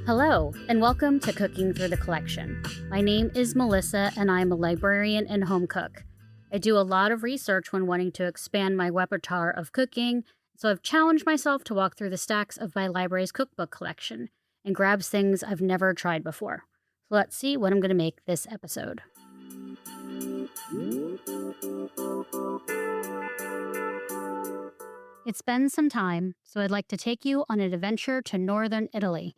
Hello, and welcome to Cooking Through the Collection. My name is Melissa, and I'm a librarian and home cook. I do a lot of research when wanting to expand my repertoire of cooking, so I've challenged myself to walk through the stacks of my library's cookbook collection and grab things I've never tried before. So let's see what I'm going to make this episode. It's been some time, so I'd like to take you on an adventure to northern Italy.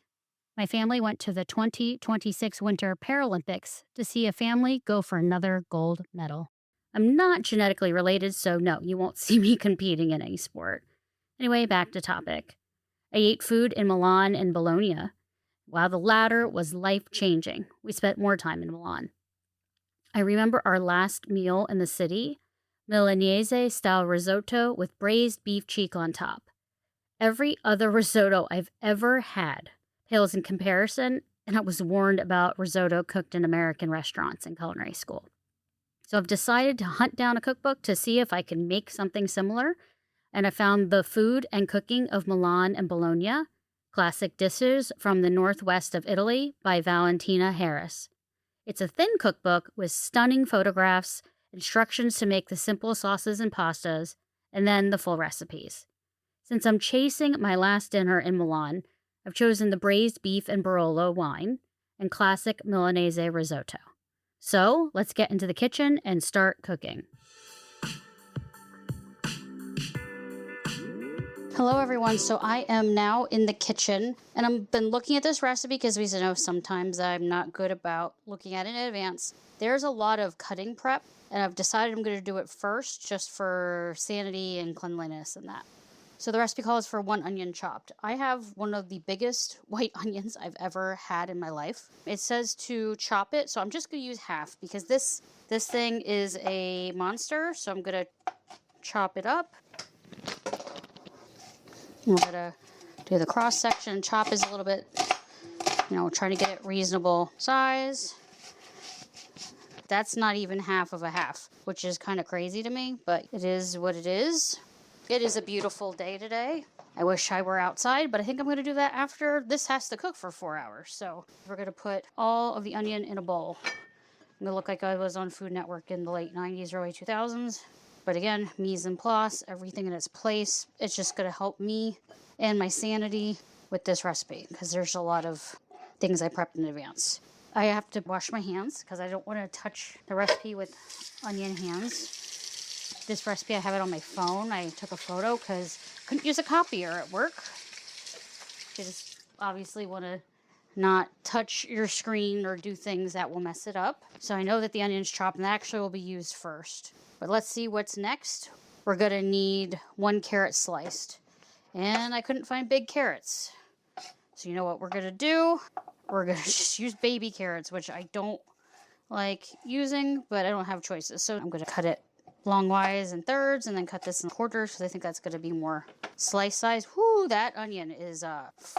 My family went to the 2026 Winter Paralympics to see a family go for another gold medal. I'm not genetically related, so no, you won't see me competing in any sport. Anyway, back to topic. I ate food in Milan and Bologna. While the latter was life-changing, we spent more time in Milan. I remember our last meal in the city, Milanese-style risotto with braised beef cheek on top. Every other risotto I've ever had pales in comparison, and I was warned about risotto cooked in American restaurants in culinary school. So I've decided to hunt down a cookbook to see if I can make something similar, and I found The Food and Cooking of Milan and Bologna, Classic Dishes from the Northwest of Italy by Valentina Harris. It's a thin cookbook with stunning photographs, instructions to make the simple sauces and pastas, and then the full recipes. Since I'm chasing my last dinner in Milan, I've chosen the braised beef and Barolo wine and classic Milanese risotto. So let's get into the kitchen and start cooking. Hello everyone, so I am now in the kitchen and I've been looking at this recipe because we know sometimes I'm not good about looking at it in advance. There's a lot of cutting prep and I've decided I'm going to do it first just for sanity and cleanliness and that. So the recipe calls for 1 onion chopped. I have one of the biggest white onions I've ever had in my life. It says to chop it, so I'm just going to use half because this thing is a monster, so I'm going to chop it up. We're going to do the cross section. Chop is a little bit, trying to get it reasonable size. That's not even half of a half, which is kind of crazy to me, but it is what it is. It is a beautiful day today. I wish I were outside, but I think I'm going to do that after this has to cook for 4 hours. So we're going to put all of the onion in a bowl. I'm going to look like I was on Food Network in the late 90s, early 2000s. But again, mise en place, everything in its place. It's just going to help me and my sanity with this recipe because there's a lot of things I prepped in advance. I have to wash my hands because I don't want to touch the recipe with onion hands. This recipe, I have it on my phone. I took a photo because I couldn't use a copier at work. You just obviously want to not touch your screen or do things that will mess it up. So I know that the onion's chopped and that actually will be used first. But let's see what's next. We're going to need 1 carrot sliced. And I couldn't find big carrots. So you know what we're going to do? We're going to just use baby carrots, which I don't like using, but I don't have choices. So I'm going to cut it longwise in thirds and then cut this in quarters because I think that's going to be more slice size. Whoo, that onion is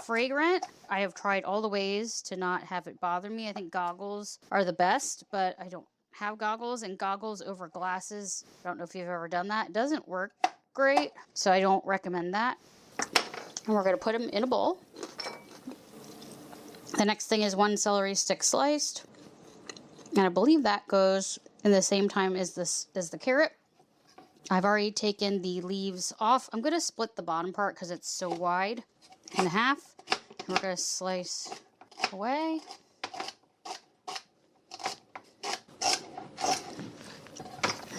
fragrant. I have tried all the ways to not have it bother me. I think goggles are the best, but I don't have goggles, and goggles over glasses, I don't know if you've ever done that. It doesn't work great, so I don't recommend that. And we're going to put them in a bowl. The next thing is 1 celery stick sliced. And I believe that goes in the same time as the carrot. I've already taken the leaves off. I'm going to split the bottom part because it's so wide in half. And we're going to slice away.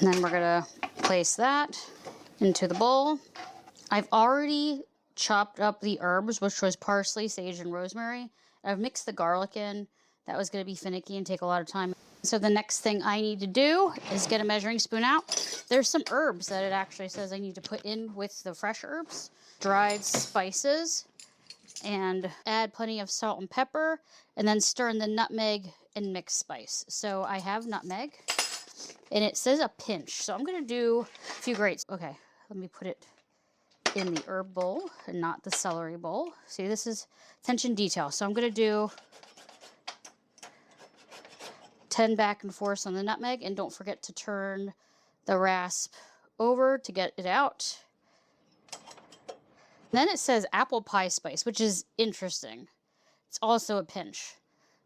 And then we're going to place that into the bowl. I've already chopped up the herbs, which was parsley, sage, and rosemary. I've mixed the garlic in. That was going to be finicky and take a lot of time. So the next thing I need to do is get a measuring spoon out. There's some herbs that it actually says I need to put in with the fresh herbs. Dried spices. And add plenty of salt and pepper. And then stir in the nutmeg and mixed spice. So I have nutmeg. And it says a pinch. So I'm going to do a few grates. Okay, let me put it in the herb bowl and not the celery bowl. See, this is attention detail. So I'm going to do 10 back and forth on the nutmeg, and don't forget to turn the rasp over to get it out. Then it says apple pie spice, which is interesting. It's also a pinch.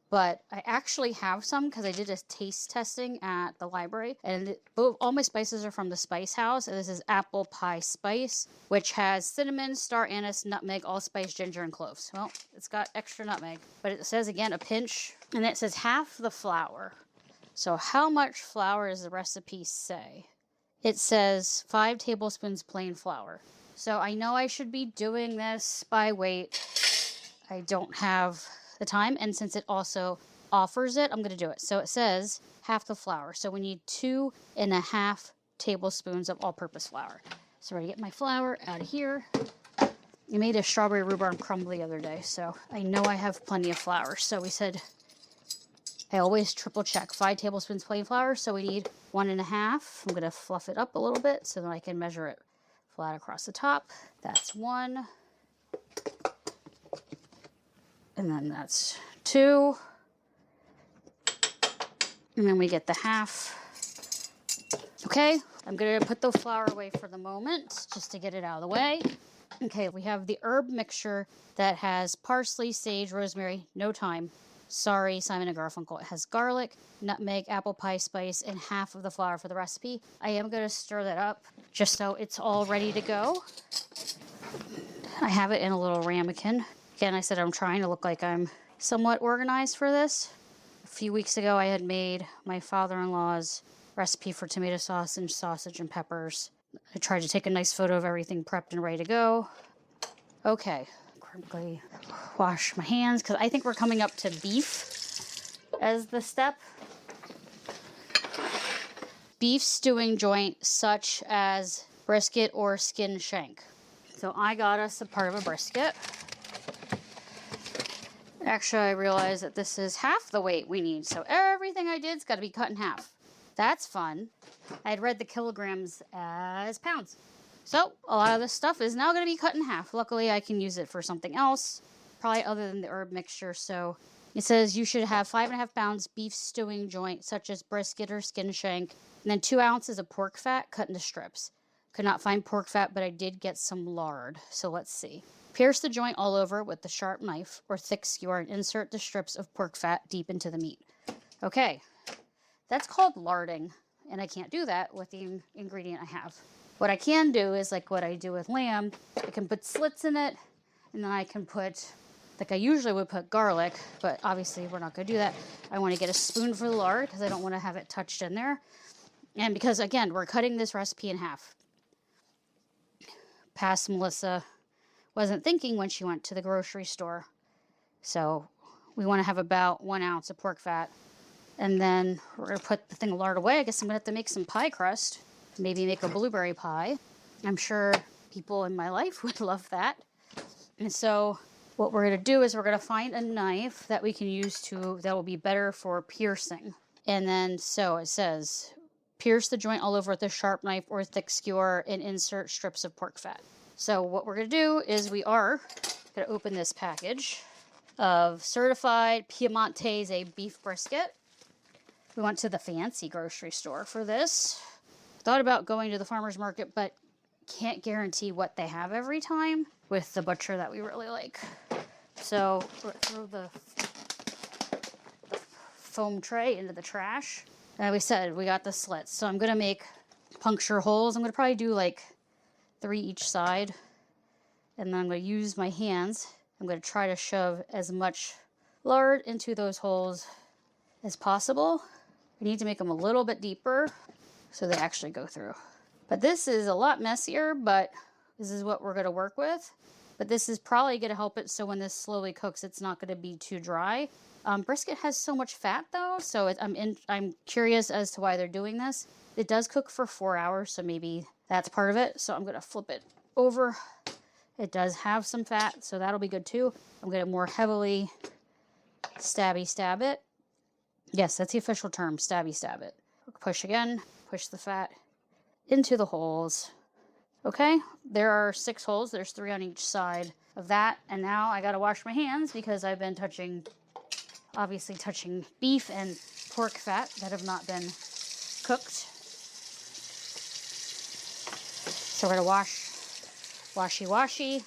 But I actually have some because I did a taste testing at the library, and all my spices are from the Spice House, and this is apple pie spice, which has cinnamon, star anise, nutmeg, allspice, ginger, and cloves. Well, it's got extra nutmeg, but it says again a pinch, and it says half the flour. So how much flour does the recipe say? It says 5 tablespoons plain flour. So I know I should be doing this by weight. I don't have the time, and since it also offers it, I'm going to do it. So it says half the flour. So we need 2.5 tablespoons of all-purpose flour. So I'm going to get my flour out of here. I made a strawberry rhubarb crumble the other day, so I know I have plenty of flour. So we said I always triple check 5 tablespoons plain flour, so we need 1.5. I'm going to fluff it up a little bit so that I can measure it flat across the top. That's 1. And then that's 2. And then we get the half. Okay, I'm going to put the flour away for the moment, just to get it out of the way. Okay, we have the herb mixture that has parsley, sage, rosemary, no thyme. Sorry, Simon and Garfunkel. It has garlic, nutmeg, apple pie spice, and half of the flour for the recipe. I am going to stir that up just so it's all ready to go. I have it in a little ramekin. Again, I said I'm trying to look like I'm somewhat organized for this. A few weeks ago, I had made my father-in-law's recipe for tomato sauce and sausage and peppers. I tried to take a nice photo of everything prepped and ready to go. Okay, quickly wash my hands because I think we're coming up to beef as the step. Beef stewing joint such as brisket or skin shank. So I got us a part of a brisket. Actually, I realized that this is half the weight we need, so everything I did's got to be cut in half. That's fun. I had read the kilograms as pounds. So a lot of this stuff is now going to be cut in half. Luckily, I can use it for something else, probably other than the herb mixture. So it says you should have 5.5 pounds beef stewing joint, such as brisket or skin shank, and then 2 ounces of pork fat cut into strips. Could not find pork fat, but I did get some lard. So let's see. Pierce the joint all over with the sharp knife or thick skewer and insert the strips of pork fat deep into the meat. Okay, that's called larding, and I can't do that with the ingredient I have. What I can do is like what I do with lamb. I can put slits in it, and then I can put, like I usually would put garlic, but obviously we're not going to do that. I want to get a spoonful of lard because I don't want to have it touched in there. And because, again, we're cutting this recipe in half. Past Melissa wasn't thinking when she went to the grocery store. So we want to have about 1 ounce of pork fat. And then we're going to put the thing of lard away. I guess I'm going to have to make some pie crust. Maybe make a blueberry pie. I'm sure people in my life would love that. And so what we're going to do is we're going to find a knife that we can use that will be better for piercing. And then so it says, pierce the joint all over with a sharp knife or thick skewer and insert strips of pork fat. So what we're going to do is we are going to open this package of certified Piemontese beef brisket. We went to the fancy grocery store for this. Thought about going to the farmer's market, but can't guarantee what they have every time with the butcher that we really like. So we're going to throw the foam tray into the trash. And we said we got the slits. So I'm going to make puncture holes. I'm going to probably do like 3 each side. And then I'm going to use my hands. I'm going to try to shove as much lard into those holes as possible. We need to make them a little bit deeper so they actually go through. But this is a lot messier, but this is what we're going to work with. But this is probably going to help it so when this slowly cooks, it's not going to be too dry. Brisket has so much fat though, so I'm curious as to why they're doing this. It does cook for 4 hours, so maybe that's part of it. So I'm going to flip it over. It does have some fat, so that'll be good too. I'm going to more heavily stab it. Yes, that's the official term, stab it. Push again, push the fat into the holes. Okay, there are 6 holes. There's 3 on each side of that. And now I got to wash my hands because I've been obviously touching beef and pork fat that have not been cooked. So we're going to washy.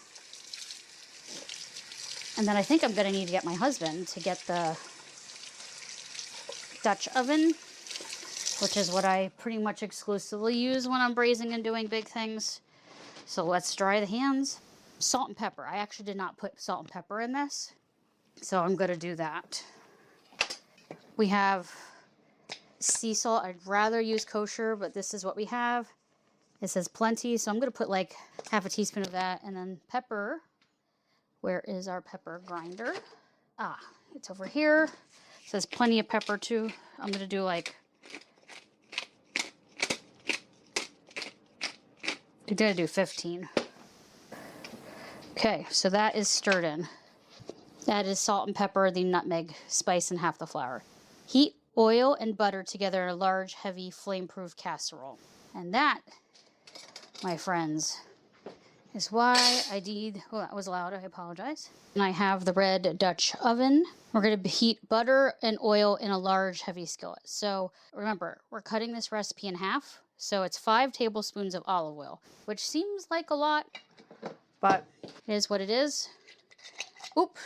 And then I think I'm going to need to get my husband to get the Dutch oven, which is what I pretty much exclusively use when I'm braising and doing big things. So let's dry the hands. Salt and pepper. I actually did not put salt and pepper in this, so I'm going to do that. We have sea salt. I'd rather use kosher, but this is what we have. It says plenty, so I'm going to put like half a teaspoon of that. And then pepper. Where is our pepper grinder? Ah, it's over here. It says plenty of pepper too. I'm going to do like, I'm going to do 15. Okay, so that is stirred in. That is salt and pepper, the nutmeg, spice, and half the flour. Heat oil and butter together in a large, heavy, flame-proof casserole. And that, my friends, is why I need, oh, that was loud, I apologize. And I have the red Dutch oven. We're going to heat butter and oil in a large, heavy skillet. So remember, we're cutting this recipe in half. So it's 5 tablespoons of olive oil, which seems like a lot, but it is what it is. Oop.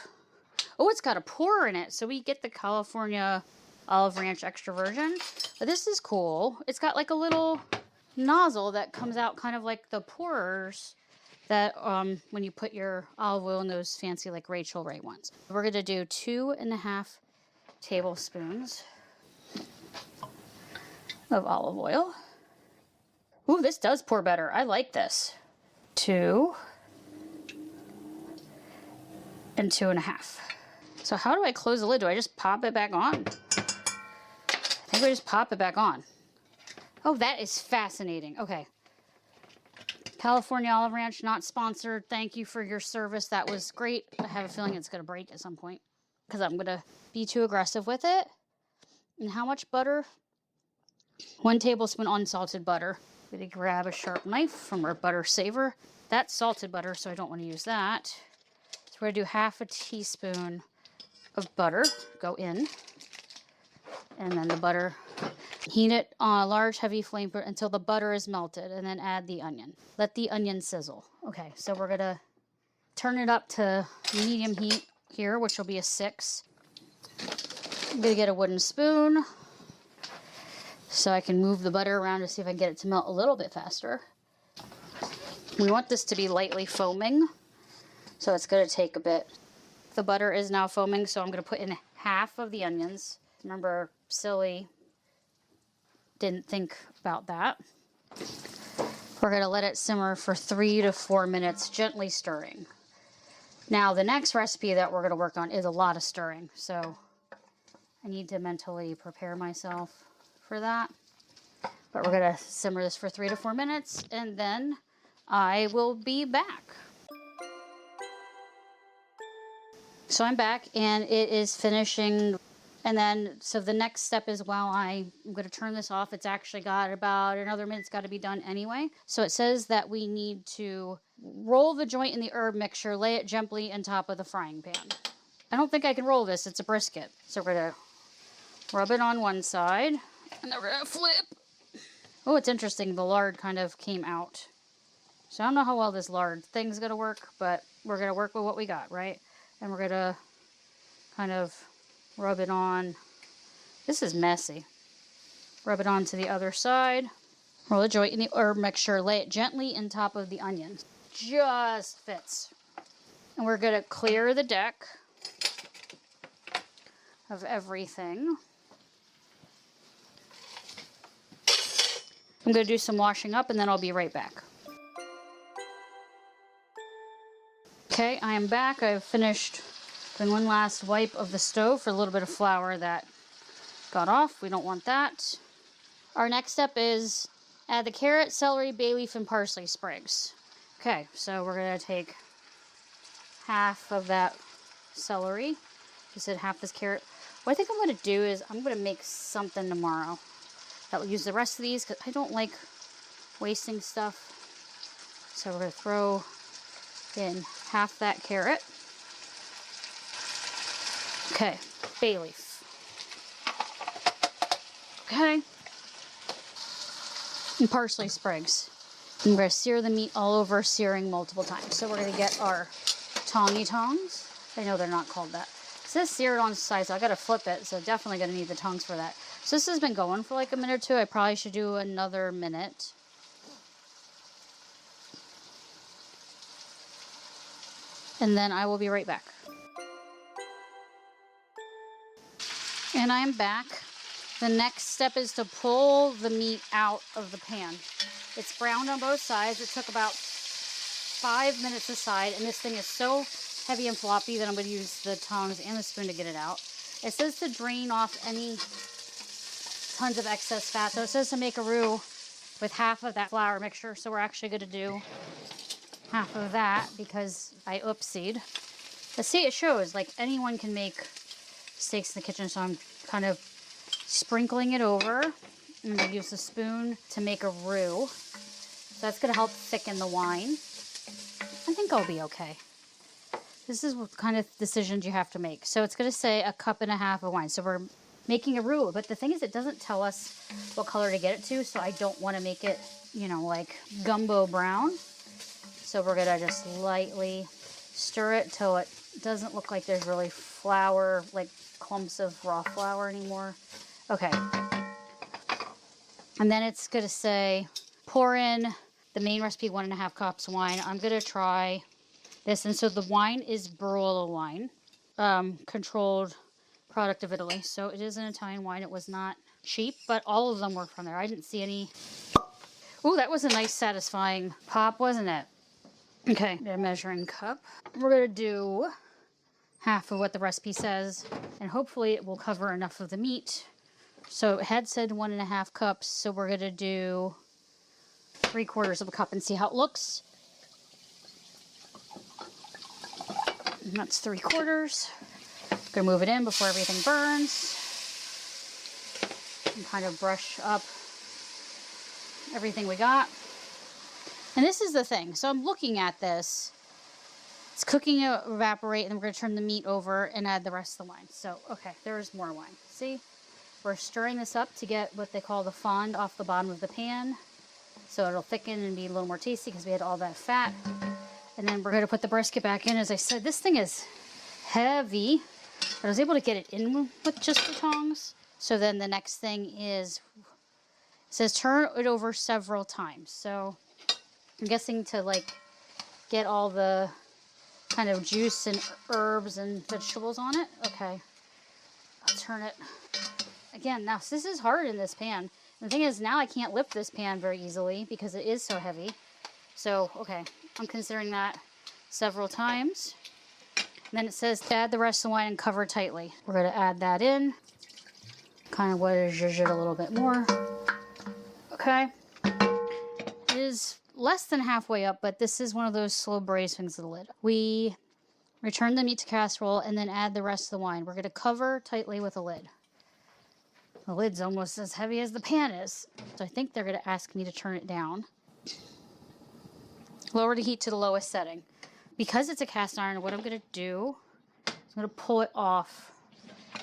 Oh, it's got a pour in it. So we get the California Olive Ranch extra virgin. But this is cool. It's got like a little nozzle that comes out kind of like the pourers that when you put your olive oil in those fancy like Rachel Ray ones. We're going to do 2.5 tablespoons of olive oil. Ooh, this does pour better. I like this. 2 and 2.5. So how do I close the lid? Do I just pop it back on? I think we just pop it back on. Oh, that is fascinating. Okay. California Olive Ranch, not sponsored. Thank you for your service. That was great. I have a feeling it's going to break at some point because I'm going to be too aggressive with it. And how much butter? 1 tablespoon unsalted butter. I'm going to grab a sharp knife from our butter saver. That's salted butter, so I don't want to use that. So we're going to do half a teaspoon of butter. Go in. And then the butter. Heat it on a large, heavy flame until the butter is melted, and then add the onion. Let the onion sizzle. Okay, so we're going to turn it up to medium heat here, which will be a 6. I'm going to get a wooden spoon so I can move the butter around to see if I can get it to melt a little bit faster. We want this to be lightly foaming, so it's going to take a bit. The butter is now foaming, so I'm going to put in half of the onions. Remember, silly, didn't think about that. We're going to let it simmer for 3 to 4 minutes, gently stirring. Now, the next recipe that we're going to work on is a lot of stirring, so I need to mentally prepare myself for that. But we're going to simmer this for 3 to 4 minutes, and then I will be back. So I'm back, and it is finishing. And then, so the next step is while I'm going to turn this off, it's actually got about another minute's got to be done anyway. So it says that we need to roll the joint in the herb mixture, lay it gently on top of the frying pan. I don't think I can roll this. It's a brisket. So we're going to rub it on one side, and then we're going to flip. Oh, it's interesting. The lard kind of came out. So I don't know how well this lard thing's going to work, but we're going to work with what we got, right? And we're going to kind of rub it on. This is messy. Rub it on to the other side. Roll the joint in the herb mixture. Lay it gently on top of the onions. Just fits. And we're going to clear the deck of everything. I'm going to do some washing up and then I'll be right back. Okay, I am back. I've finished doing one last wipe of the stove for a little bit of flour that got off. We don't want that. Our next step is add the carrot, celery, bay leaf, and parsley sprigs. Okay, so we're going to take half of that celery. You said half this carrot. What I think I'm going to do is I'm going to make something tomorrow that will use the rest of these because I don't like wasting stuff. So we're going to throw in half that carrot. Okay, bay leaf. Okay. And parsley sprigs. And we're going to sear the meat all over, searing multiple times. So we're going to get our tongy tongs. I know they're not called that. It says seared on the side, so I gotta flip it, so definitely gonna need the tongs for that. So this has been going for like a minute or two. I probably should do another minute. And then I will be right back. And I'm back. The next step is to pull the meat out of the pan. It's browned on both sides. It took about 5 minutes aside, and this thing is so heavy and floppy that I'm going to use the tongs and the spoon to get it out. It says to drain off any tons of excess fat. So it says to make a roux with half of that flour mixture. So we're actually going to do half of that because I oopsied. But see, it shows like anyone can make steaks in the kitchen. So I'm kind of sprinkling it over. I'm going to use the spoon to make a roux. So that's going to help thicken the wine. I think I'll be okay. This is what kind of decisions you have to make. So it's going to say 1.5 cups of wine. So we're making a roux. But the thing is, it doesn't tell us what color to get it to. So I don't want to make it, you know, like gumbo brown. So we're going to just lightly stir it till it doesn't look like there's really flour, like clumps of raw flour anymore. Okay. And then it's going to say pour in the main recipe, 1.5 cups wine. I'm going to try this. And so the wine is Barolo wine, controlled product of Italy. So it is an Italian wine. It was not cheap, but all of them were from there. I didn't see any. Ooh, that was a nice satisfying pop, wasn't it? Okay, a measuring cup. We're going to do half of what the recipe says, and hopefully it will cover enough of the meat. So it had said 1.5 cups, so we're going to do 3/4 cup and see how it looks. And that's 3/4. Gonna move it in before everything burns. And kind of brush up everything we got. And this is the thing. So I'm looking at this. It's cooking to evaporate, and then we're gonna turn the meat over and add the rest of the wine. So, okay, there's more wine. See? We're stirring this up to get what they call the fond off the bottom of the pan. So it'll thicken and be a little more tasty because we had all that fat. And then we're going to put the brisket back in. As I said, this thing is heavy, but I was able to get it in with just the tongs. So then the next thing is, it says turn it over several times. So I'm guessing to like get all the kind of juice and herbs and vegetables on it. Okay, I'll turn it. Again, now this is hard in this pan. And the thing is, now I can't lift this pan very easily because it is so heavy. So, okay, I'm considering that several times. And then it says to add the rest of the wine and cover tightly. We're going to add that in. Kind of wedge it a little bit more. Okay. It is less than halfway up, but this is one of those slow braise things of the lid. We return the meat to casserole and then add the rest of the wine. We're going to cover tightly with a lid. The lid's almost as heavy as the pan is. So I think they're going to ask me to turn it down. Lower the heat to the lowest setting. Because it's a cast iron, what I'm going to do is I'm going to pull it off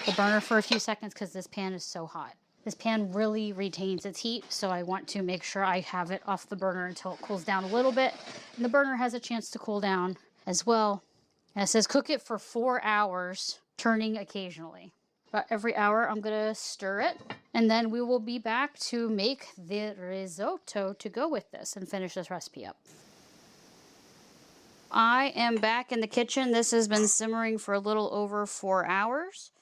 the burner for a few seconds because this pan is so hot. This pan really retains its heat, so I want to make sure I have it off the burner until it cools down a little bit. And the burner has a chance to cool down as well. And it says cook it for 4 hours, turning occasionally. About every hour, I'm going to stir it. And then we will be back to make the risotto to go with this and finish this recipe up. I am back in the kitchen. This has been simmering for a little over 4 hours.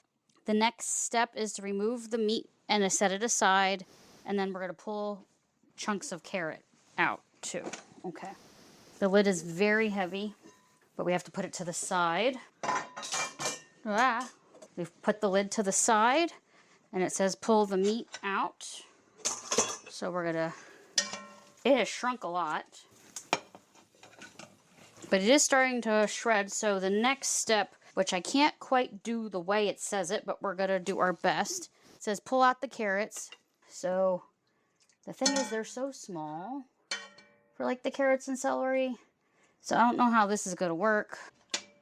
The next step is to remove the meat and to set it aside. And then we're going to pull chunks of carrot out too. Okay. The lid is very heavy, but we have to put it to the side. We've put the lid to the side, and it says pull the meat out. So we're gonna, it has shrunk a lot, but it is starting to shred. So the next step, which I can't quite do the way it says it, but we're gonna do our best. It says pull out the carrots. So the thing is, they're so small for like the carrots and celery. So I don't know how this is gonna work.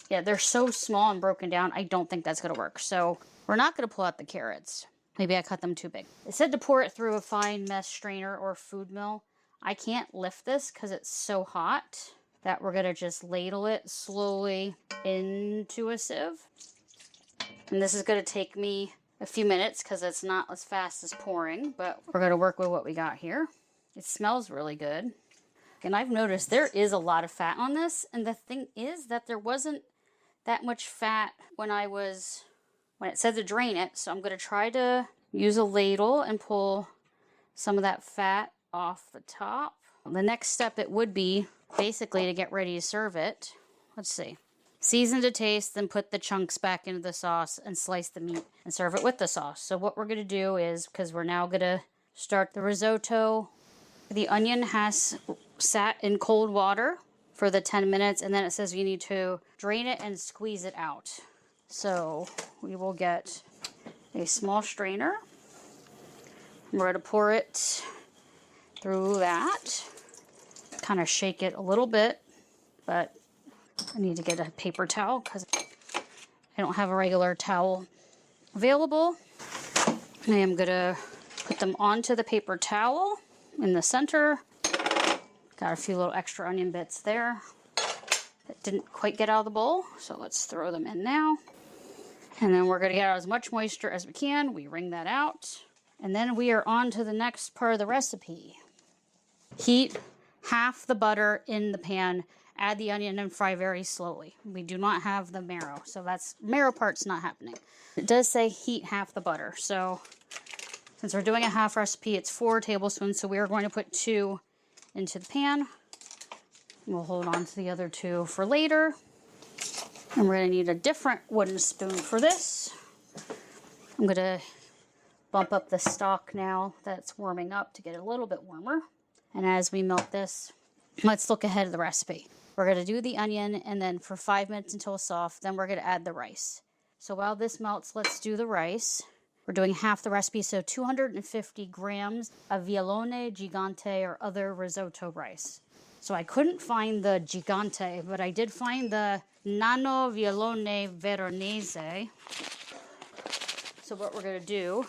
Yeah, they're so small and broken down, I don't think that's going to work. So we're not going to pull out the carrots. Maybe I cut them too big. It said to pour it through a fine mesh strainer or food mill. I can't lift this because it's so hot. that we're gonna just ladle it slowly into a sieve. And this is gonna take me a few minutes because it's not as fast as pouring, but we're gonna work with what we got here. It smells really good. And I've noticed there is a lot of fat on this, and the thing is that there wasn't that much fat when it said to drain it, so I'm gonna try to use a ladle and pull some of that fat off the top. The next step it would be basically to get ready to serve it. Let's see. Season to taste, then put the chunks back into the sauce and slice the meat and serve it with the sauce. So what we're going to do is, because we're now going to start the risotto, the onion has sat in cold water for the 10 minutes, and then it says you need to drain it and squeeze it out. So we will get a small strainer. We're going to pour it through that. Kind of shake it a little bit, but I need to get a paper towel because I don't have a regular towel available. I am going to put them onto the paper towel in the center. Got a few little extra onion bits there that didn't quite get out of the bowl, so let's throw them in now. And then we're going to get out as much moisture as we can. We wring that out. And then we are on to the next part of the recipe. Heat half the butter in the pan, add the onion and fry very slowly. We do not have the marrow, so that's marrow part's not happening. It does say heat half the butter, so since we're doing a half recipe, it's 4 tablespoons, so we are going to put 2 into the pan. We'll hold on to the other 2 for later. And we're going to need a different wooden spoon for this. I'm going to bump up the stock now that's warming up to get it a little bit warmer. And as we melt this, let's look ahead of the recipe. We're going to do the onion and then for 5 minutes until it's soft, then we're going to add the rice. So while this melts, let's do the rice. We're doing half the recipe, so 250 grams of violone gigante or other risotto rice. So I couldn't find the gigante, but I did find the nano violone veronese. So what we're going to do,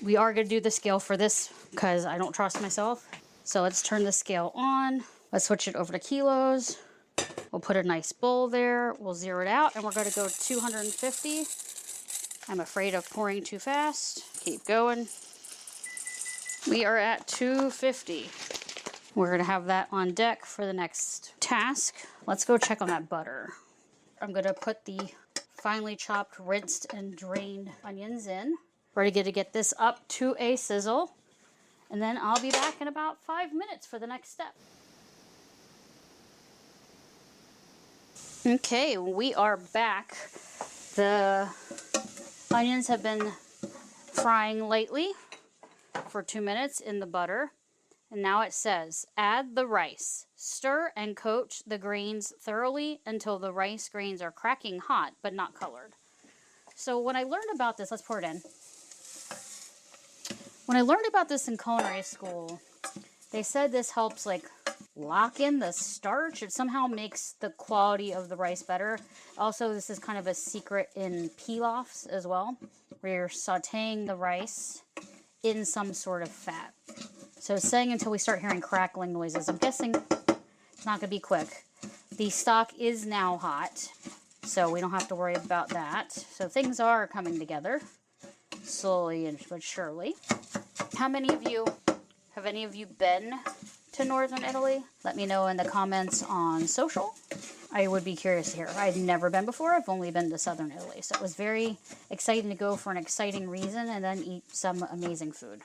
we are going to do the scale for this because I don't trust myself. So let's turn the scale on. Let's switch it over to kilos. We'll put a nice bowl there. We'll zero it out, and we're going to go 250. I'm afraid of pouring too fast. Keep going. We are at 250. We're going to have that on deck for the next task. Let's go check on that butter. I'm going to put the finely chopped, rinsed, and drained onions in. Ready to get this up to a sizzle. And then I'll be back in about 5 minutes for the next step. Okay, we are back. The onions have been frying lightly for 2 minutes in the butter. And now it says, add the rice. Stir and coat the grains thoroughly until the rice grains are cracking hot, but not colored. So when I learned about this, let's pour it in. When I learned about this in culinary school, they said this helps like lock in the starch. It somehow makes the quality of the rice better. Also, this is kind of a secret in pilafs as well, where you're sauteing the rice in some sort of fat. So it's saying until we start hearing crackling noises. I'm guessing it's not going to be quick. The stock is now hot, so we don't have to worry about that. So things are coming together slowly but surely. Have any of you been to Northern Italy? Let me know in the comments on social. I would be curious to hear. I've never been before. I've only been to Southern Italy. So it was very exciting to go for an exciting reason and then eat some amazing food.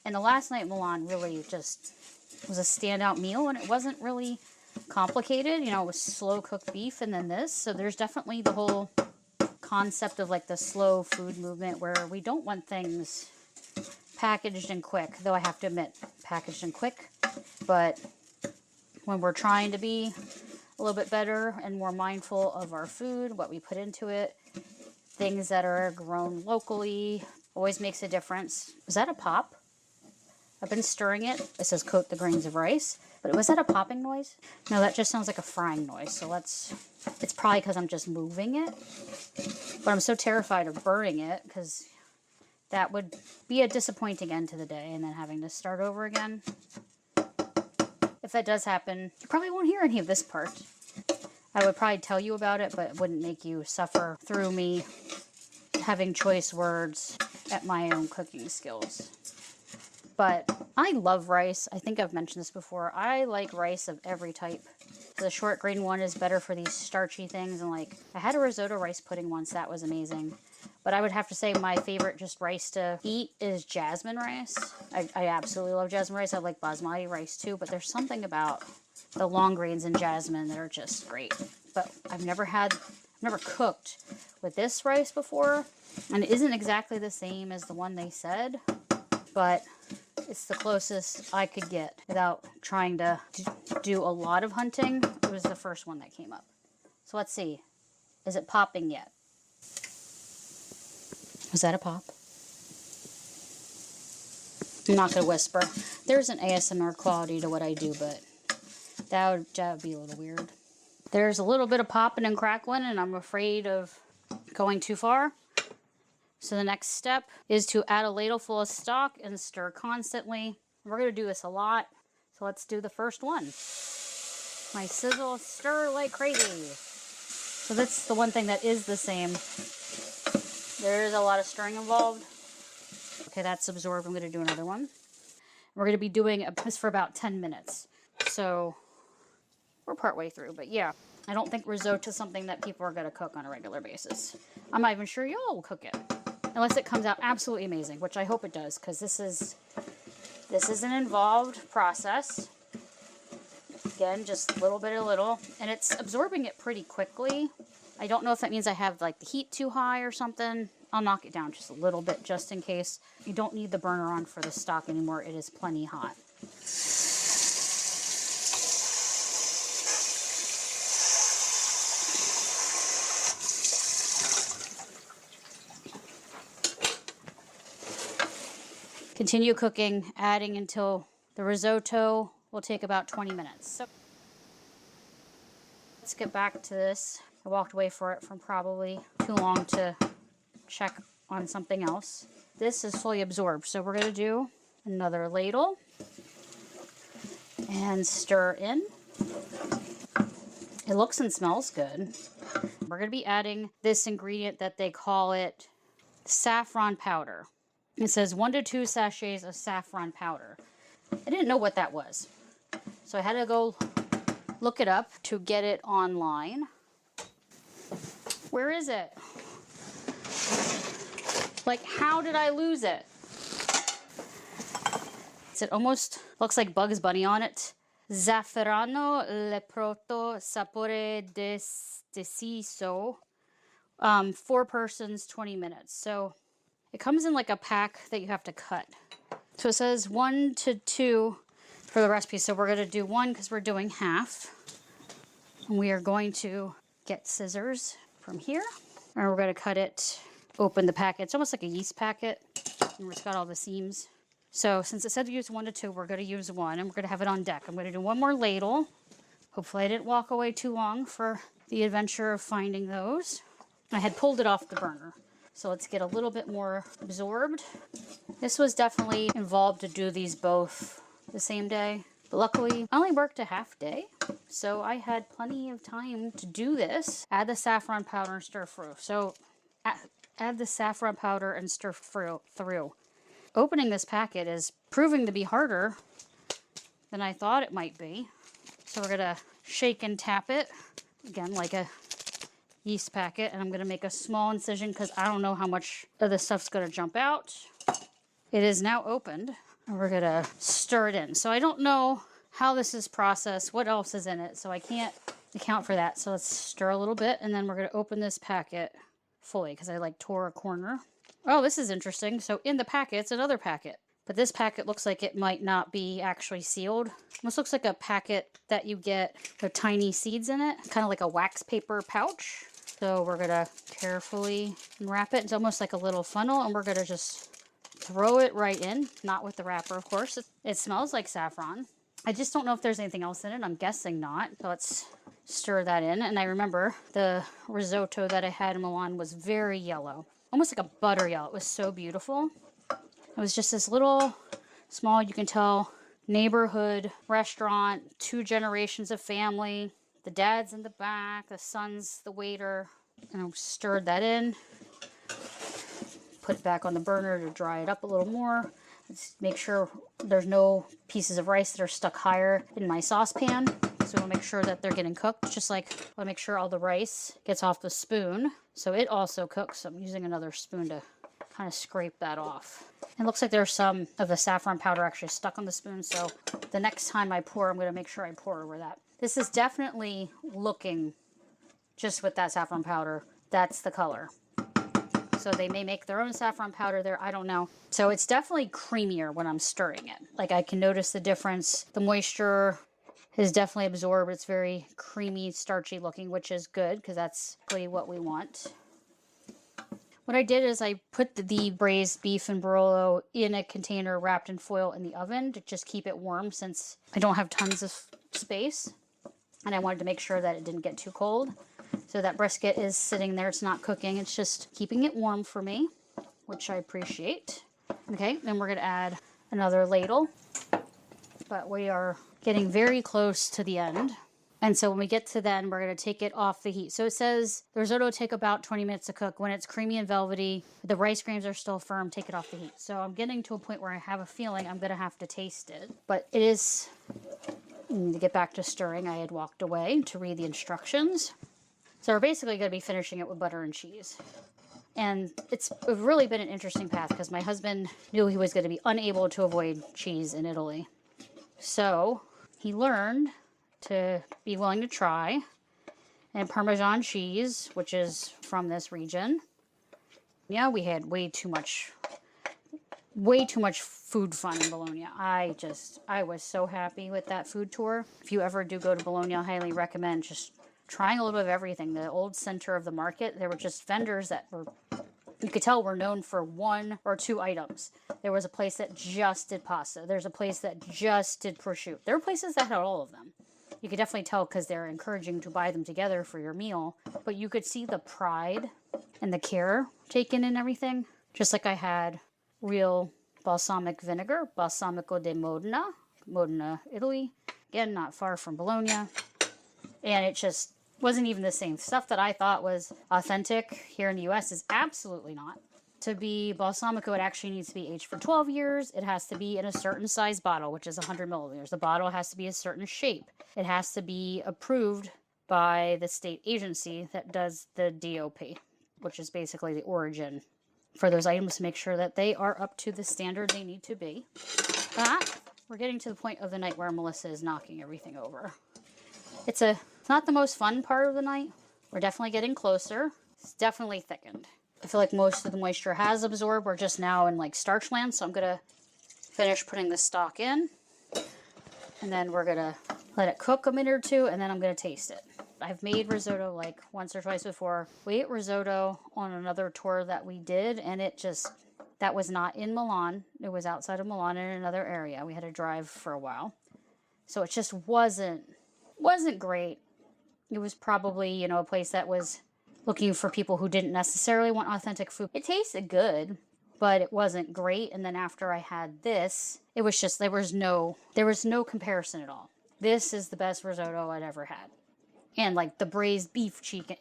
And the last night in Milan really just was a standout meal, and it wasn't really complicated. You know, it was slow cooked beef and then this. So there's definitely the whole concept of like the slow food movement where we don't want things packaged and quick, though I have to admit, packaged and quick. But when we're trying to be a little bit better and more mindful of our food, what we put into it, things that are grown locally always makes a difference. Was that a pop? I've been stirring it. It says coat the grains of rice. But was that a popping noise? No, that just sounds like a frying noise. So it's probably because I'm just moving it. But I'm so terrified of burning it because that would be a disappointing end to the day and then having to start over again. if that does happen, you probably won't hear any of this part. I would probably tell you about it, but it wouldn't make you suffer through me having choice words at my own cooking skills. But I love rice. I think I've mentioned this before. I like rice of every type. The short grain one is better for these starchy things. And like, I had a risotto rice pudding once. That was amazing. But I would have to say my favorite just rice to eat is jasmine rice. I absolutely love jasmine rice. I like basmati rice too. But there's something about the long grains in jasmine that are just great. But I've never cooked with this rice before. And it isn't exactly the same as the one they said. But it's the closest I could get without trying to do a lot of hunting. It was the first one that came up. So let's see. Is it popping yet? Was that a pop? I'm not going to whisper. There's an ASMR quality to what I do, but that would be a little weird. There's a little bit of popping and crackling, and I'm afraid of going too far. So the next step is to add a ladle full of stock and stir constantly. We're going to do this a lot. So let's do the first one. My sizzle, stir like crazy. So that's the one thing that is the same. There is a lot of stirring involved. Okay, that's absorbed. I'm going to do another one. We're going to be doing this for about 10 minutes. So we're partway through, but yeah. I don't think risotto is something that people are going to cook on a regular basis. I'm not even sure y'all will cook it. Unless it comes out absolutely amazing, which I hope it does, because this is an involved process. Again, just little bit of little, and it's absorbing it pretty quickly. I don't know if that means I have like the heat too high or something. I'll knock it down just a little bit just in case. You don't need the burner on for the stock anymore. It is plenty hot. Continue cooking, adding until the risotto will take about 20 minutes. So let's get back to this. I walked away for it from probably too long to check on something else. This is fully absorbed, so we're going to do another ladle and stir in. It looks and smells good. We're going to be adding this ingredient that they call it saffron powder. It says 1 to 2 sachets of saffron powder. I didn't know what that was, so I had to go look it up to get it online. Where is it? Like, how did I lose it? It almost looks like Bugs Bunny on it. Zafferano leproto sapore deciso. 4 persons, 20 minutes. So it comes in like a pack that you have to cut. So it says 1 to 2 for the recipe. So we're going to do 1 because we're doing half. And we are going to get scissors from here. And we're going to cut it, open the packet. It's almost like a yeast packet. And it's got all the seams. So since it said to use 1 to 2, we're going to use 1. And we're going to have it on deck. I'm going to do 1 more ladle. Hopefully I didn't walk away too long for the adventure of finding those. I had pulled it off the burner. So let's get a little bit more absorbed. This was definitely involved to do these both the same day. But luckily, I only worked a half day. So I had plenty of time to do this. Add the saffron powder and stir through. So add the saffron powder and stir through. Opening this packet is proving to be harder than I thought it might be. So we're going to shake and tap it. Again, like a yeast packet, and I'm going to make a small incision because I don't know how much of this stuff's going to jump out. It is now opened, and we're going to stir it in. So I don't know how this is processed, what else is in it, so I can't account for that. So let's stir a little bit, and then we're going to open this packet fully because I like tore a corner. Oh, this is interesting. So in the packet, it's another packet. But this packet looks like it might not be actually sealed. Almost looks like a packet that you get with tiny seeds in it. Kind of like a wax paper pouch. So we're going to carefully wrap it. It's almost like a little funnel, and we're going to just throw it right in. Not with the wrapper, of course. It smells like saffron. I just don't know if there's anything else in it. I'm guessing not. So let's stir that in. And I remember the risotto that I had in Milan was very yellow. Almost like a butter yellow. It was so beautiful. It was just this little, small, you can tell neighborhood restaurant, 2 generations of family. The dad's in the back, the son's the waiter. And I stirred that in. Put it back on the burner to dry it up a little more. Let's make sure there's no pieces of rice that are stuck higher in my saucepan. So we'll make sure that they're getting cooked, just like I'll make sure all the rice gets off the spoon. So it also cooks. So I'm using another spoon to kind of scrape that off. It looks like there's some of the saffron powder actually stuck on the spoon. So the next time I pour, I'm going to make sure I pour over that. This is definitely looking, just with that saffron powder, that's the color. So they may make their own saffron powder there. I don't know. So it's definitely creamier when I'm stirring it. Like I can notice the difference. The moisture is definitely absorbed. It's very creamy, starchy looking, which is good because that's really what we want. What I did is I put the braised beef and Barolo in a container wrapped in foil in the oven to just keep it warm since I don't have tons of space. And I wanted to make sure that it didn't get too cold. So that brisket is sitting there. It's not cooking. It's just keeping it warm for me, which I appreciate. Okay, then we're going to add another ladle. But we are getting very close to the end. And so when we get to then, we're going to take it off the heat. So it says the risotto will take about 20 minutes to cook. When it's creamy and velvety, the rice grains are still firm, take it off the heat. So I'm getting to a point where I have a feeling I'm going to have to taste it. But it is, to get back to stirring, I had walked away to read the instructions. So we're basically going to be finishing it with butter and cheese. And it's really been an interesting path because my husband knew he was going to be unable to avoid cheese in Italy. So he learned to be willing to try. And Parmesan cheese, which is from this region. Yeah, we had way too much food fun in Bologna. I was so happy with that food tour. If you ever do go to Bologna, I highly recommend just trying a little bit of everything. The old center of the market, there were just vendors that were, you could tell were known for 1 or 2 items. There was a place that just did pasta. There's a place that just did prosciutto. There were places that had all of them. You could definitely tell because they're encouraging to buy them together for your meal. But you could see the pride and the care taken in everything. Just like I had real balsamic vinegar, Balsamico di Modena, Modena, Italy. Again, not far from Bologna. And it just wasn't even the same. Stuff that I thought was authentic here in the US is absolutely not. To be balsamico, it actually needs to be aged for 12 years. It has to be in a certain size bottle, which is 100 milliliters. The bottle has to be a certain shape. It has to be approved by the state agency that does the DOP, which is basically the origin for those items to make sure that they are up to the standard they need to be. But we're getting to the point of the night where Melissa is knocking everything over. It's not the most fun part of the night. We're definitely getting closer. It's definitely thickened. I feel like most of the moisture has absorbed. We're just now in like starch land, so I'm going to finish putting the stock in. And then we're going to let it cook a minute or 2, and then I'm going to taste it. I've made risotto like once or twice before. We ate risotto on another tour that we did, and that was not in Milan. It was outside of Milan in another area. We had to drive for a while. So it just wasn't great. It was probably, a place that was looking for people who didn't necessarily want authentic food. It tasted good, but it wasn't great. And then after I had this, it was just, there was no comparison at all. This is the best risotto I'd ever had. And like the braised beef chicken,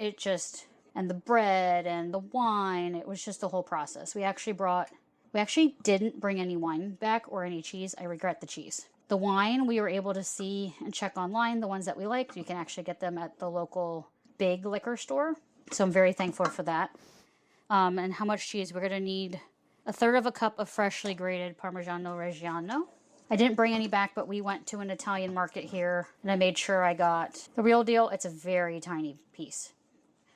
and the bread and the wine, it was just the whole process. We actually didn't bring any wine back or any cheese. I regret the cheese. The wine, we were able to see and check online, the ones that we liked. You can actually get them at the local big liquor store. So I'm very thankful for that. And how much cheese? We're going to need 1/3 cup of freshly grated Parmigiano Reggiano. I didn't bring any back, but we went to an Italian market here, and I made sure I got the real deal. It's a very tiny piece.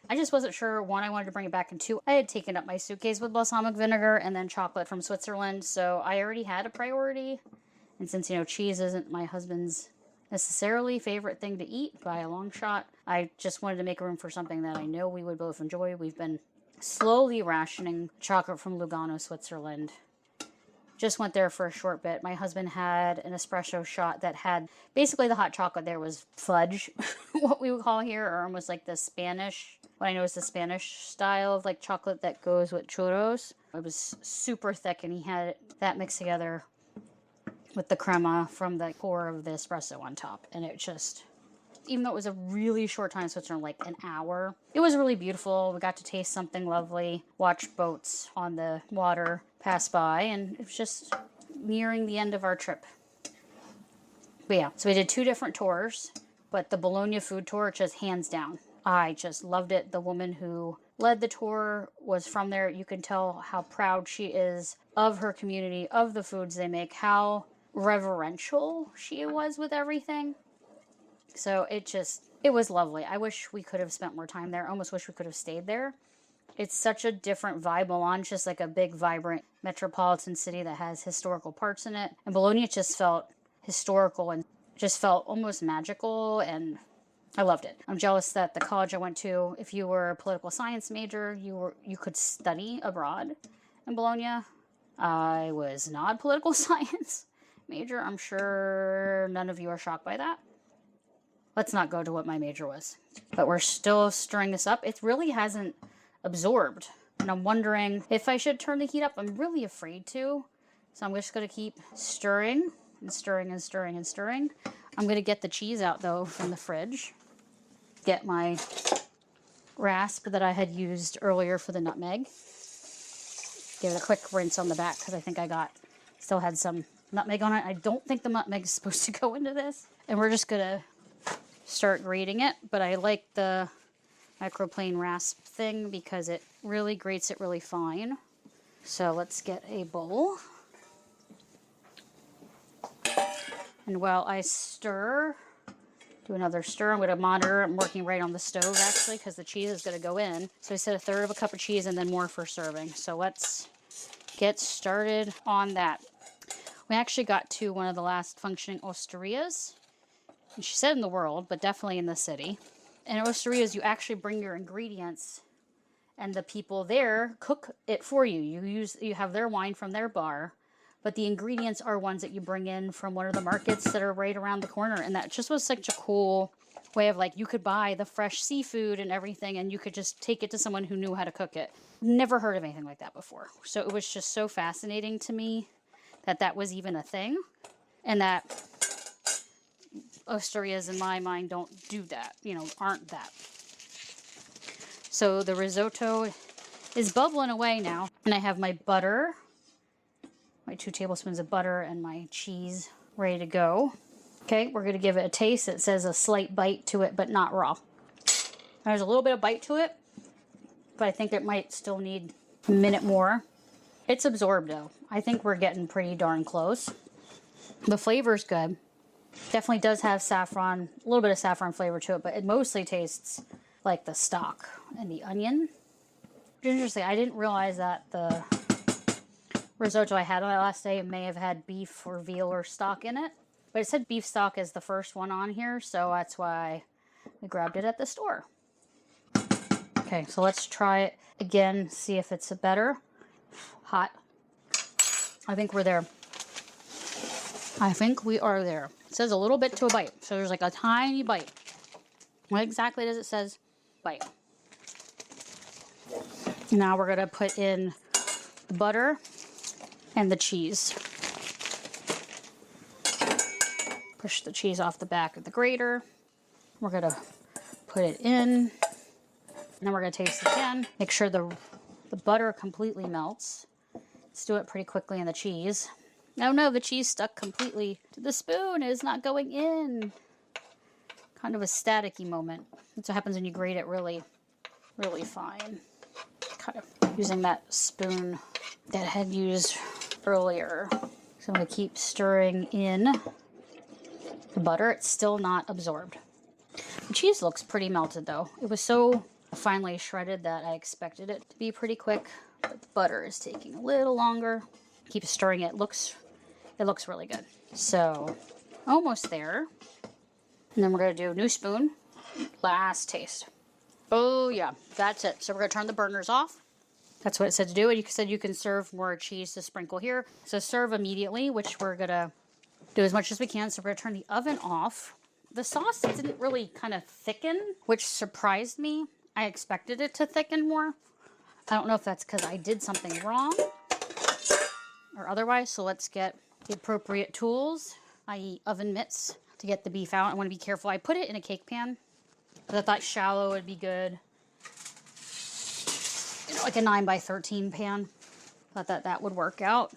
I just wasn't sure, 1, I wanted to bring it back, and 2, I had taken up my suitcase with balsamic vinegar and then chocolate from Switzerland, so I already had a priority. And since, cheese isn't my husband's necessarily favorite thing to eat by a long shot, I just wanted to make room for something that I know we would both enjoy. We've been slowly rationing chocolate from Lugano, Switzerland. Just went there for a short bit. My husband had an espresso shot that had, basically the hot chocolate there was fudge, what we would call here, or almost like the Spanish, what I know is the Spanish style of like chocolate that goes with churros. It was super thick, and he had that mixed together with the crema from the core of the espresso on top. And it just, even though it was a really short time in Switzerland, like an hour, it was really beautiful. We got to taste something lovely, watch boats on the water pass by, and it was just nearing the end of our trip. But yeah, so we did 2 different tours, but the Bologna food tour, just hands down, I just loved it. The woman who led the tour was from there. You can tell how proud she is of her community, of the foods they make, how reverential she was with everything. So it was lovely. I wish we could have spent more time there. I almost wish we could have stayed there. It's such a different vibe. Milan's just like a big, vibrant metropolitan city that has historical parts in it. And Bologna just felt historical and just felt almost magical, and I loved it. I'm jealous that the college I went to, if you were a political science major, you could study abroad in Bologna. I was not political science major. I'm sure none of you are shocked by that. Let's not go to what my major was. But we're still stirring this up. It really hasn't absorbed. And I'm wondering if I should turn the heat up. I'm really afraid to. So I'm just going to keep stirring and stirring and stirring and stirring. I'm going to get the cheese out, though, from the fridge. Get my rasp that I had used earlier for the nutmeg. Give it a quick rinse on the back because I think still had some nutmeg on it. I don't think the nutmeg is supposed to go into this. And we're just going to start grating it. But I like the microplane rasp thing because it really grates it really fine. So let's get a bowl. And while I stir, do another stir, I'm going to monitor. I'm working right on the stove, actually, because the cheese is going to go in. So I said 1/3 of a cup of cheese and then more for serving. So let's get started on that. We actually got to one of the last functioning osterias. And she said in the world, but definitely in the city. And osterias, you actually bring your ingredients, and the people there cook it for you. You have their wine from their bar, but the ingredients are ones that you bring in from one of the markets that are right around the corner. And that just was such a cool way of, like, you could buy the fresh seafood and everything, and you could just take it to someone who knew how to cook it. Never heard of anything like that before. So it was just so fascinating to me that that was even a thing, and that osterias, in my mind, don't do that, aren't that. So the risotto is bubbling away now, and I have my butter, my 2 tablespoons of butter, and my cheese ready to go. Okay, we're going to give it a taste. It says a slight bite to it, but not raw. There's a little bit of bite to it, but I think it might still need a minute more. It's absorbed, though. I think we're getting pretty darn close. The flavor's good. Definitely does have saffron, a little bit of saffron flavor to it, but it mostly tastes like the stock and the onion. Interesting, I didn't realize that the risotto I had on my last day may have had beef or veal or stock in it. But it said beef stock as the first one on here, so that's why we grabbed it at the store. Okay, so let's try it again, see if it's better. Hot. I think we're there. I think we are there. It says a little bit to a bite, so there's like a tiny bite. What exactly does it says? Bite. Now we're going to put in the butter and the cheese. Push the cheese off the back of the grater. We're going to put it in. And then we're going to taste it again. Make sure the butter completely melts. Let's do it pretty quickly in the cheese. Oh no, the cheese stuck completely to the spoon. It is not going in. Kind of a staticky moment. That's what happens when you grate it really, really fine. Kind of using that spoon that I had used earlier. So I'm going to keep stirring in the butter. It's still not absorbed. The cheese looks pretty melted though. It was so finely shredded that I expected it to be pretty quick. But the butter is taking a little longer. Keep stirring it. It looks really good. So, almost there. And then we're going to do a new spoon. Last taste. Oh, yeah. That's it. So, we're going to turn the burners off. That's what it said to do. And you said you can serve more cheese to sprinkle here. So, serve immediately, which we're going to do as much as we can. So, we're going to turn the oven off. The sauce didn't really kind of thicken, which surprised me. I expected it to thicken more. I don't know if that's because I did something wrong or otherwise. So, let's get the appropriate tools, i.e. oven mitts, to get the beef out. I want to be careful. I put it in a cake pan because I thought shallow would be good. You know, like a 9x13 pan. Thought that would work out.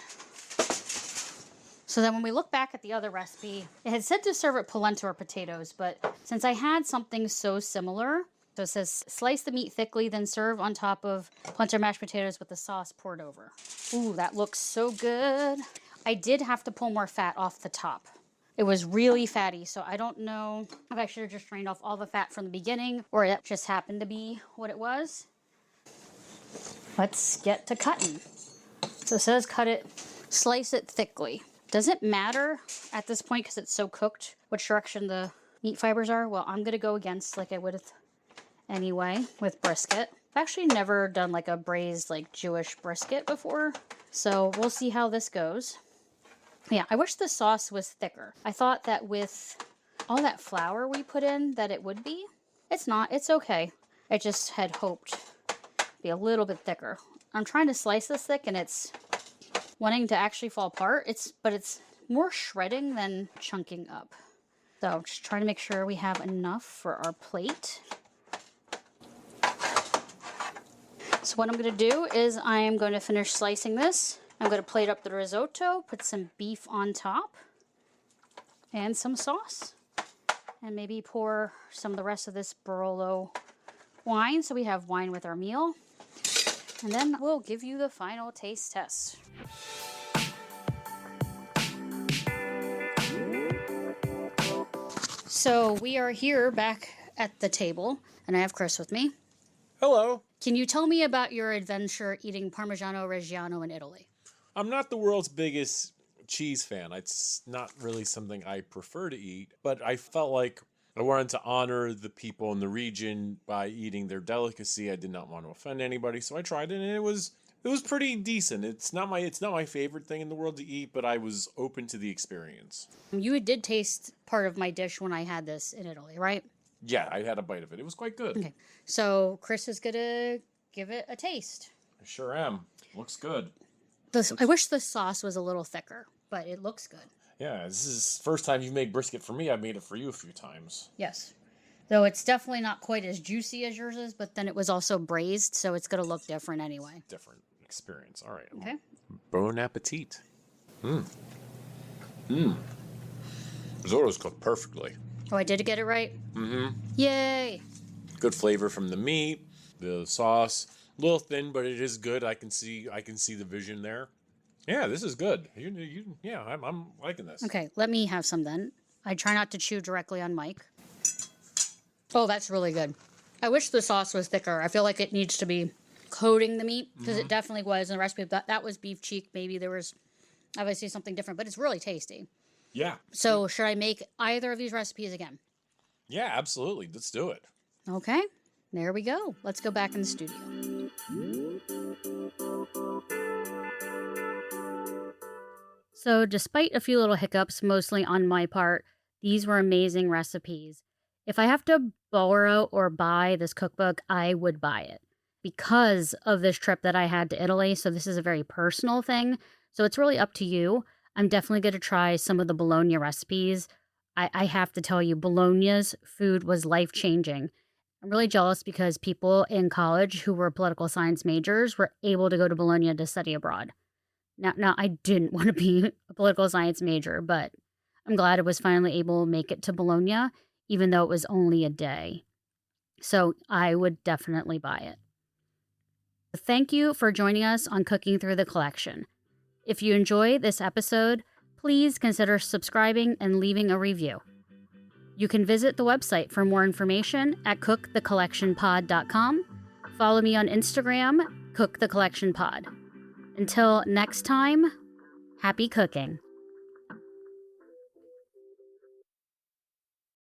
So then when we look back at the other recipe, it had said to serve it polenta or potatoes, but since I had something so similar, so it says slice the meat thickly, then serve on top of polenta mashed potatoes with the sauce poured over. Ooh, that looks so good. I did have to pull more fat off the top. It was really fatty, so I don't know if I should have just drained off all the fat from the beginning or it just happened to be what it was. Let's get to cutting. So it says cut it, slice it thickly. Does it matter at this point because it's so cooked which direction the meat fibers are? Well, I'm going to go against like I would anyway with brisket. I've actually never done like a braised like Jewish brisket before, so we'll see how this goes. Yeah, I wish the sauce was thicker. I thought that with all that flour we put in that it would be. It's not. It's okay. I just had hoped it'd be a little bit thicker. I'm trying to slice this thick and it's wanting to actually fall apart. But it's more shredding than chunking up. So just trying to make sure we have enough for our plate. So what I'm going to do is I am going to finish slicing this. I'm going to plate up the risotto, put some beef on top, and some sauce. And maybe pour some of the rest of this Barolo wine so we have wine with our meal. And then we'll give you the final taste test. So we are here back at the table, and I have Chris with me. Hello. Can you tell me about your adventure eating Parmigiano Reggiano in Italy? I'm not the world's biggest cheese fan. It's not really something I prefer to eat, but I felt like I wanted to honor the people in the region by eating their delicacy. I did not want to offend anybody, so I tried it, and it was pretty decent. It's not my favorite thing in the world to eat, but I was open to the experience. You did taste part of my dish when I had this in Italy, right? Yeah, I had a bite of it. It was quite good. Okay, so Chris is gonna give it a taste. I sure am. Looks good. I wish the sauce was a little thicker, but it looks good. Yeah, this is the first time you've made brisket for me. I've made it for you a few times. Yes. Though it's definitely not quite as juicy as yours is, but then it was also braised, so it's going to look different anyway. Different experience. All right. Okay. Bon appetit. Risotto's cooked perfectly. Oh, I did get it right? Mm-hmm. Yay! Good flavor from the meat, the sauce. A little thin, but it is good. I can see the vision there. Yeah, this is good. I'm liking this. Okay, let me have some then. I try not to chew directly on mic. Oh, that's really good. I wish the sauce was thicker. I feel like it needs to be coating the meat, because it definitely was in the recipe. That was beef cheek. Maybe there was obviously something different, but it's really tasty. Yeah. So should I make either of these recipes again? Yeah, absolutely. Let's do it. Okay, there we go. Let's go back in the studio. So despite a few little hiccups, mostly on my part, these were amazing recipes. If I have to borrow or buy this cookbook, I would buy it because of this trip that I had to Italy. So this is a very personal thing. So it's really up to you. I'm definitely going to try some of the Bologna recipes. I have to tell you, Bologna's food was life-changing. I'm really jealous because people in college who were political science majors were able to go to Bologna to study abroad. Now, I didn't want to be a political science major, but I'm glad I was finally able to make it to Bologna, even though it was only a day. So I would definitely buy it. Thank you for joining us on Cooking Through the Collection. If you enjoy this episode, please consider subscribing and leaving a review. You can visit the website for more information at cookthecollectionpod.com. Follow me on Instagram, cookthecollectionpod. Until next time, happy cooking.